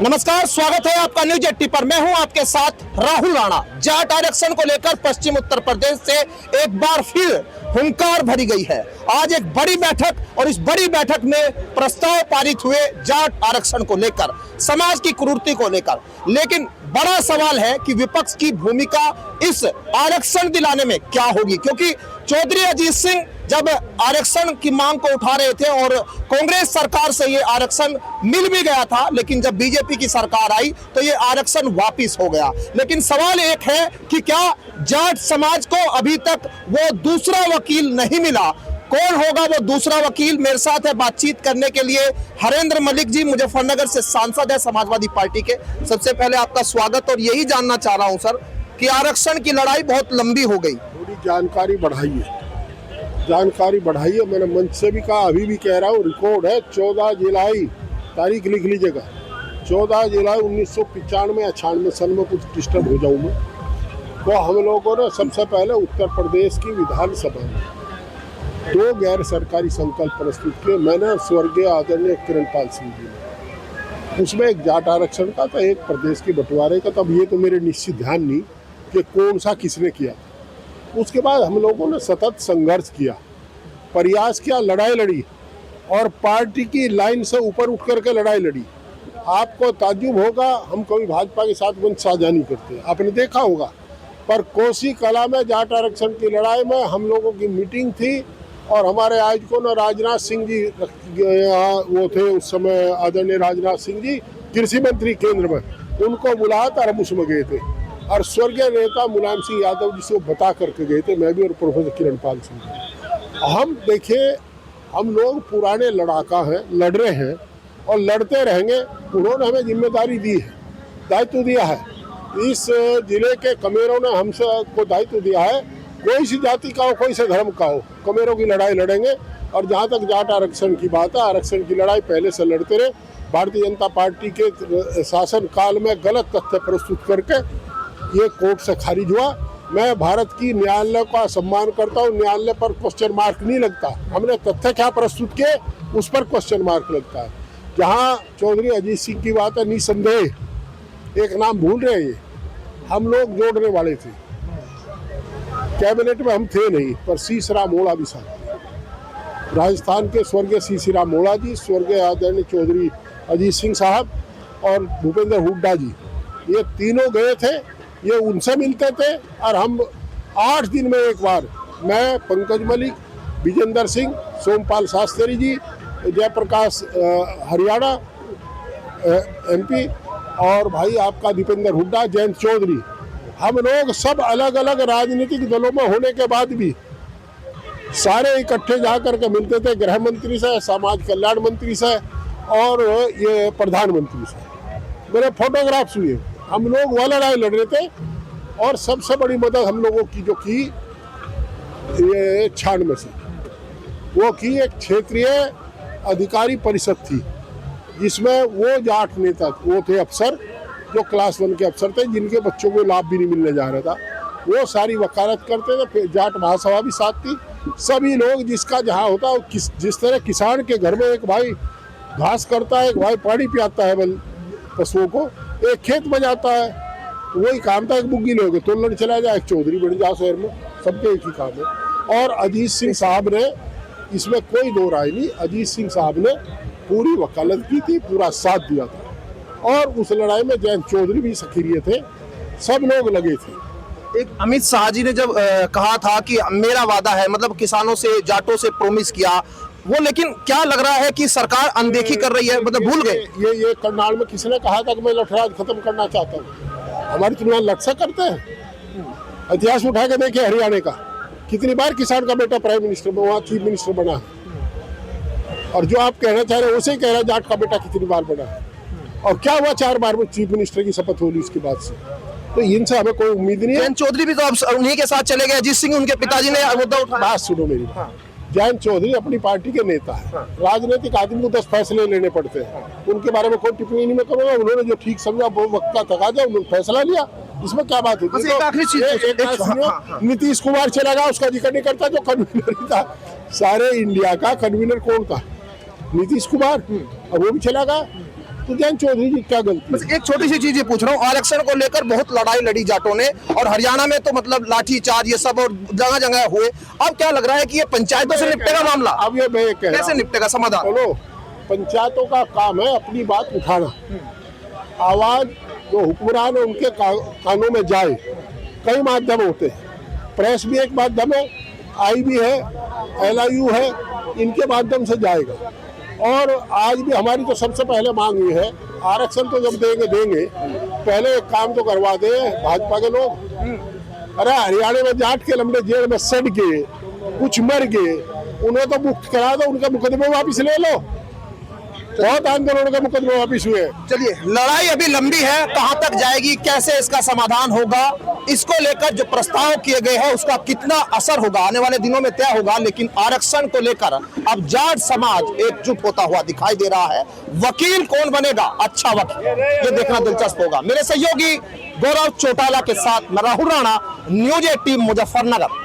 नमस्कार, स्वागत है आपका न्यूज 80 पर। मैं हूं आपके साथ राहुल राणा। जाट आरक्षण को लेकर पश्चिम उत्तर प्रदेश से एक बार फिर हुंकार भरी गई है। आज एक बड़ी बैठक और इस बड़ी बैठक में प्रस्ताव पारित हुए जाट आरक्षण को लेकर, समाज की कुरीति को लेकर। लेकिन बड़ा सवाल है कि विपक्ष की भूमिका इस आरक्षण दिलाने में क्या होगी, क्योंकि चौधरी अजीत सिंह जब आरक्षण की मांग को उठा रहे थे और कांग्रेस सरकार से ये आरक्षण मिल भी गया था, लेकिन जब बीजेपी की सरकार आई तो ये आरक्षण वापस हो गया। लेकिन सवाल एक है कि क्या जाट समाज को अभी तक वो दूसरा वकील नहीं मिला? कौन होगा वो दूसरा वकील? मेरे साथ है बातचीत करने के लिए हरेंद्र मलिक जी, मुजफ्फरनगर से सांसद है समाजवादी पार्टी के। सबसे पहले आपका स्वागत और यही जानना चाह रहा हूं सर कि आरक्षण की लड़ाई बहुत लंबी हो गई, थोड़ी जानकारी बढ़ाई है। मैंने मंच से भी कहा, अभी भी कह रहा हूँ, रिकॉर्ड है 14 जुलाई, तारीख लिख लीजिएगा, 14 जुलाई 1995 96 सन में कुछ डिस्टर्ब हो जाऊँ मैं, तो हम लोगों ने सबसे पहले उत्तर प्रदेश की विधानसभा में 2 गैर सरकारी संकल्प प्रस्तुत किए। मैंने स्वर्गीय आदरणीय किरणपाल सिंह जी ने, उसमें एक जाट आरक्षण का था, एक प्रदेश के बंटवारे का। तब ये तो मेरे निश्चित ध्यान नहीं कि कौन सा किसने किया। उसके बाद हम लोगों ने सतत संघर्ष किया, प्रयास किया, लड़ाई लड़ी और पार्टी की लाइन से ऊपर उठ करके लड़ाई लड़ी। आपको ताज्जुब होगा, हम कभी भाजपा के साथ मंच साझा नहीं करते, आपने देखा होगा, पर कोसी कला में जाट आरक्षण की लड़ाई में हम लोगों की मीटिंग थी और हमारे आयोजकों ने राजनाथ सिंह जी यहाँ वो थे उस समय, आदरणीय राजनाथ सिंह जी कृषि मंत्री केंद्र में, उनको बुलाया था और हम उसमें गए थे और स्वर्गीय नेता मुलायम सिंह यादव जी से वो बता करके गए थे, मैं भी और प्रोफेसर किरणपाल सिंह। हम देखिए, हम लोग पुराने लड़ाका हैं, लड़ रहे हैं और लड़ते रहेंगे। उन्होंने हमें जिम्मेदारी दी है, दायित्व दिया है। इस जिले के कमेरों ने हमसे को दायित्व दिया है, कोई सी जाति का हो, कोई से धर्म का हो, कमेरों की लड़ाई लड़ेंगे। और जहाँ तक जाट आरक्षण की बात है, आरक्षण की लड़ाई पहले से लड़ते रहे। भारतीय जनता पार्टी के शासन काल में गलत तथ्य प्रस्तुत करके ये कोर्ट से खारिज हुआ। मैं भारत की न्यायालय का सम्मान करता हूँ, न्यायालय पर क्वेश्चन मार्क नहीं लगता। हमने तथ्य क्या प्रस्तुत किए उस पर क्वेश्चन मार्क लगता है। जहाँ चौधरी अजीत सिंह की बात है, निसंदेह एक नाम भूल रहे हैं, हम लोग जोड़ने वाले थे, कैबिनेट में हम थे नहीं, पर सीसरा मोड़ा भी साथ थे। राजस्थान के स्वर्गीय सीसरा मोड़ा जी, स्वर्गीय आदरणीय चौधरी अजीत सिंह साहब और भूपेंद्र हुड्डा जी, ये तीनों गए थे, ये उनसे मिलते थे। और हम 8 दिन में एक बार, मैं, पंकज मलिक, विजेंद्र सिंह, सोमपाल शास्त्री जी, जयप्रकाश हरियाणा MP और भाई आपका दीपेंद्र हुड्डा, जयंत चौधरी, हम लोग सब अलग अलग राजनीतिक दलों में होने के बाद भी सारे इकट्ठे जा करके मिलते थे, गृह मंत्री से, समाज कल्याण मंत्री से और ये प्रधानमंत्री से। मेरे फोटोग्राफ्स हुए, हम लोग वो लड़ाई लड़ रहे थे। और सबसे बड़ी मदद हम लोगों की जो की ये 96 से वो की एक क्षेत्रीय अधिकारी परिषद थी, जिसमें वो जाट नेता वो थे, अफसर जो क्लास 1 के अफसर थे, जिनके बच्चों को लाभ भी नहीं मिलने जा रहा था, वो सारी वकालत करते थे। फिर जाट महासभा भी साथ थी। सभी लोग जिसका जहाँ होता, जिस तरह किसान के घर में एक भाई घास करता है, एक भाई पानी पियाता है पशुओं को, एक खेत में जाता है, वही काम था। एक बुग्गी लोगे तो लड़ चला जाए, एक चौधरी बन जाओ शहर में, सबके एक ही काम है। और अजीत सिंह साहब ने, इसमें कोई दो राय नहीं, अजीत सिंह साहब ने पूरी वकालत की थी, पूरा साथ दिया था। और उस लड़ाई में जयंत चौधरी भी सक्रिय थे, सब लोग लगे थे। एक अमित शाह जी ने जब कहा था कि मेरा वादा है, मतलब किसानों से, जाटों से प्रॉमिस किया वो, लेकिन क्या लग रहा है कि सरकार अनदेखी कर रही है, मतलब भूल गए। ये करनाल में किसने कहा था कि मैं लठराज खत्म करना चाहता हूँ? हमारी तुलना लटसा करते हैं। इतिहास उठा के देखिए, हरियाणा का कितनी बार किसान का बेटा प्राइम मिनिस्टर में, वहाँ चीफ मिनिस्टर बना है। और जो आप कहना चाह रहे हैं उसे कह रहे हैं, जाट का बेटा कितनी बार बना है और क्या हुआ, 4 बार में चीफ मिनिस्टर की शपथ होली उसके बाद से। तो इनसे हमें कोई उम्मीद नहीं है। जयंत चौधरी भी तो अब उन्हीं के साथ चले गए, अजीत सिंह उनके पिताजी ने मुद्दा उठाया। बात सुनो मेरी। जयंत चौधरी अपनी पार्टी के नेता है। राजनीतिक आदमी को 10 फैसले लेने पड़ते हैं, उनके बारे में कोई टिप्पणी नहीं मैं करूँगा। उन्होंने जो ठीक समझा वो वक्त का तकाजा, उन्होंने फैसला लिया, इसमें क्या बात होती है। नीतीश कुमार चला गया, उसका जिक्र नहीं करता, जो कन्वीनर था सारे इंडिया का, कन्वीनर कौन था? नीतीश कुमार, और वो भी चला गया। तो जयंत चौधरी जी क्या गलती बस एक छोटी सी चीज ये पूछ रहा हूँ, आरक्षण को लेकर बहुत लड़ाई लड़ी जाटों ने और हरियाणा में तो मतलब लाठी चार्ज ये सब और जगह जगह हुए। अब क्या लग रहा है कि ये पंचायतों से निपटेगा मामला? अब ये मैं कह रहा कैसे हूं, निपटेगा समाधान? चलो पंचायतों का काम है अपनी बात उठाना, आवाज जो हुक्मरान है उनके कानों में जाए। कई माध्यम होते हैं, प्रेस भी एक माध्यम है, आई भी है, LIU है, इनके माध्यम से जाएगा। और आज भी हमारी तो सबसे पहले मांग ये है, आरक्षण तो जब देंगे पहले एक काम तो करवा दे भाजपा के लोग। अरे हरियाणा में जाट के लंबे जेल में सड़ गए, कुछ मर गए, उन्हें तो मुक्त करा दो, उनका मुकदमे वापिस ले लो। बहुत आंदोलन के मुकदमे वापिस हुए। चलिए, लड़ाई अभी लंबी है, कहां तक जाएगी, कैसे इसका समाधान होगा, इसको लेकर जो प्रस्ताव किए गए हैं उसका कितना असर होगा आने वाले दिनों में तय होगा। लेकिन आरक्षण को लेकर अब जाट समाज एकजुट होता हुआ दिखाई दे रहा है। वकील कौन बनेगा, अच्छा वकील, ये देखना दिलचस्प होगा। मेरे सहयोगी गौरव चौटाला के साथ मैं राहुल राणा, न्यूज़ 18 मुजफ्फरनगर।